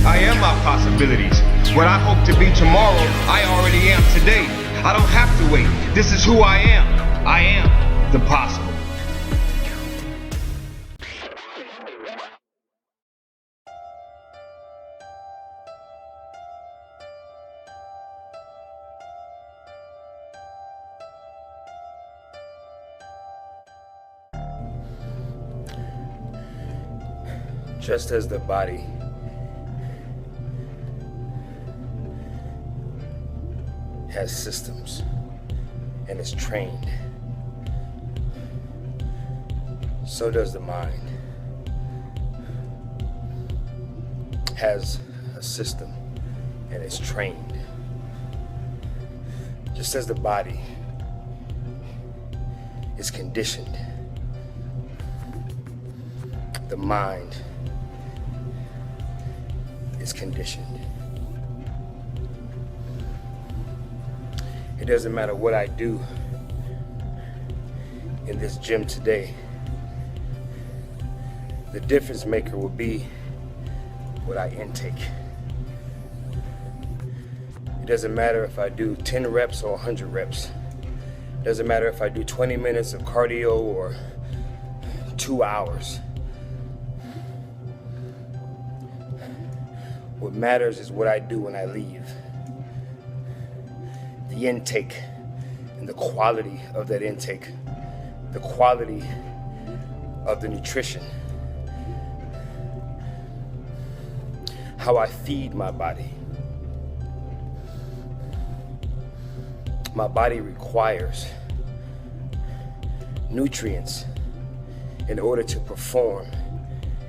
I am my possibilities. What I hope to be tomorrow, I already am today. I don't have to wait. This is who I am. I am the possible. Just as the body has systems and is trained, so does the mind. Has a system and is trained. Just as the body is conditioned, the mind is conditioned. It doesn't matter what I do in this gym today. The difference maker will be what I intake. It doesn't matter if I do 10 reps or 100 reps. It doesn't matter if I do 20 minutes of cardio or 2 hours. What matters is what I do when I leave. The intake and the quality of that intake, the quality of the nutrition, how I feed my body. My body requires nutrients in order to perform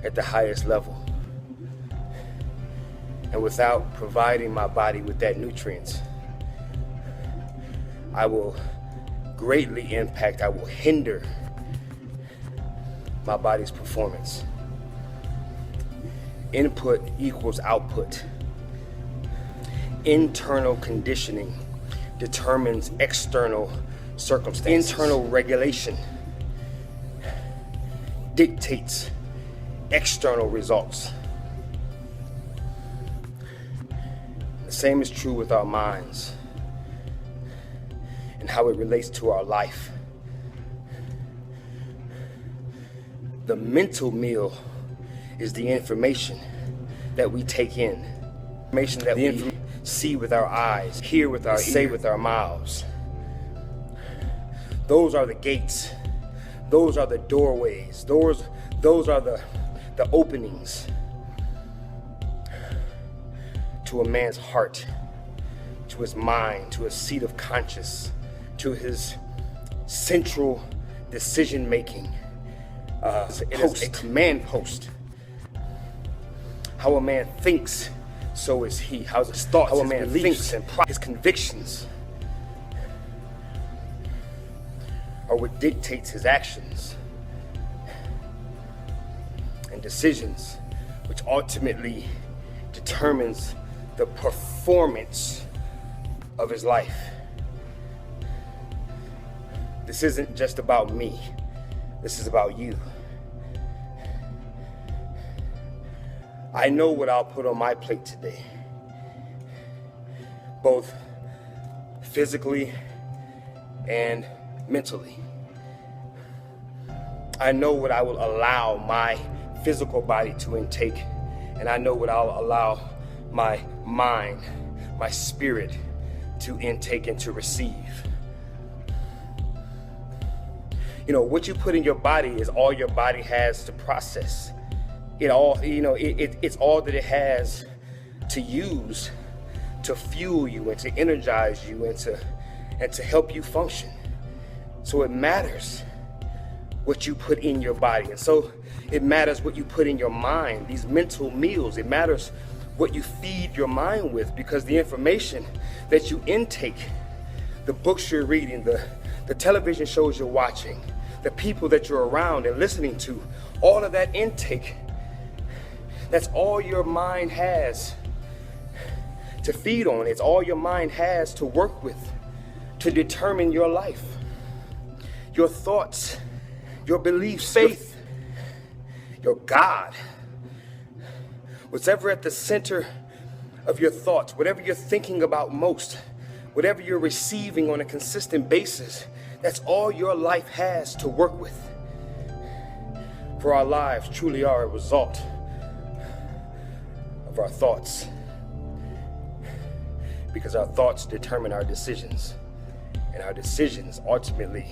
at the highest level. And without providing my body with that nutrients, I will greatly impact, I will hinder my body's performance. Input equals output. Internal conditioning determines external circumstances. Internal regulation dictates external results. The same is true with our minds and how it relates to our life. The mental meal is the information that we take in, information that we see with our eyes, hear with our ears, say with our mouths. Those are the gates. Those are the doorways. Those are the openings to a man's heart, to his mind, to his seat of conscience, to his central decision-making. It is a command post. How a man thinks, so is he. How his thoughts, how a man thinks, and his convictions are what dictates his actions and decisions, which ultimately determines the performance of his life. This isn't just about me. This is about you. I know what I'll put on my plate today, both physically and mentally. I know what I will allow my physical body to intake, and I know what I'll allow my mind, my spirit to intake and to receive. You know, what you put in your body is all your body has to process. It's all that it has to use to fuel you and to energize you and to help you function. So it matters what you put in your body. And so it matters what you put in your mind, these mental meals. It matters what you feed your mind with, because the information that you intake, the books you're reading, the television shows you're watching, the people that you're around and listening to, all of that intake, that's all your mind has to feed on. It's all your mind has to work with to determine your life, your thoughts, your beliefs, faith, your God. whatever at the center of your thoughts, whatever you're thinking about most, whatever you're receiving on a consistent basis, that's all your life has to work with. For our lives truly are a result of our thoughts, because our thoughts determine our decisions, and our decisions ultimately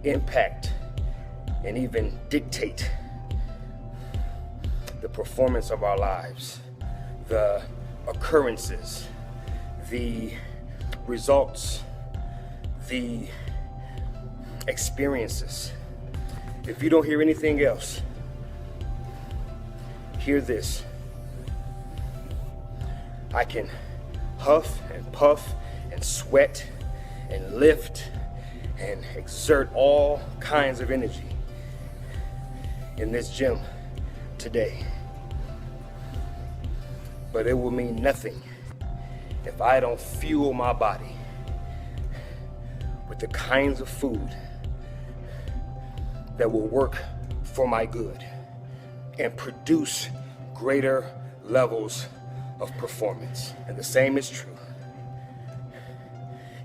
impact and even dictate the performance of our lives, the occurrences, the results, the experiences. If you don't hear anything else, hear this. I can huff and puff and sweat and lift and exert all kinds of energy in this gym today, but it will mean nothing if I don't fuel my body with the kinds of food that will work for my good and produce greater levels of performance. And the same is true.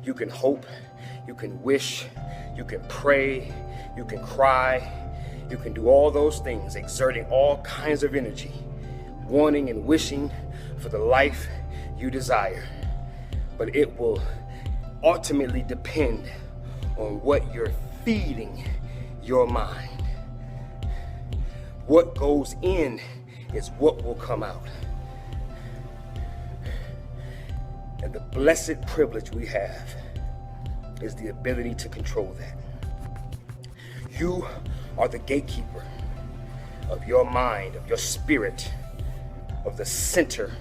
You can hope, you can wish, you can pray, you can cry, you can do all those things, exerting all kinds of energy, wanting and wishing for the life you desire. But it will ultimately depend on what you're feeding your mind. What goes in is what will come out. And the blessed privilege we have is the ability to control that. You are the gatekeeper of your mind, of your spirit, of the center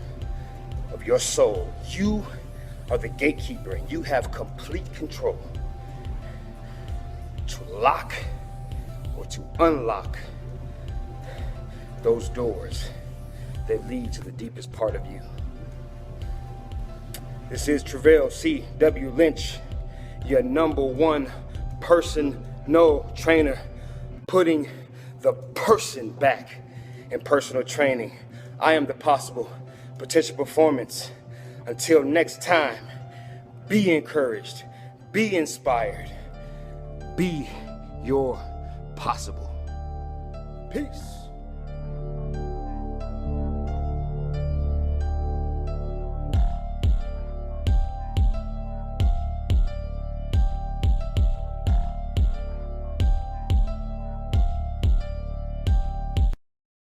of your soul. You are the gatekeeper, and you have complete control to lock or to unlock those doors that lead to the deepest part of you. This is Treveal C.W. Lynch, your #1 personal trainer, putting the person back in personal training. I am the possible potential performance. Until next time, be encouraged, be inspired, be your possible. Peace.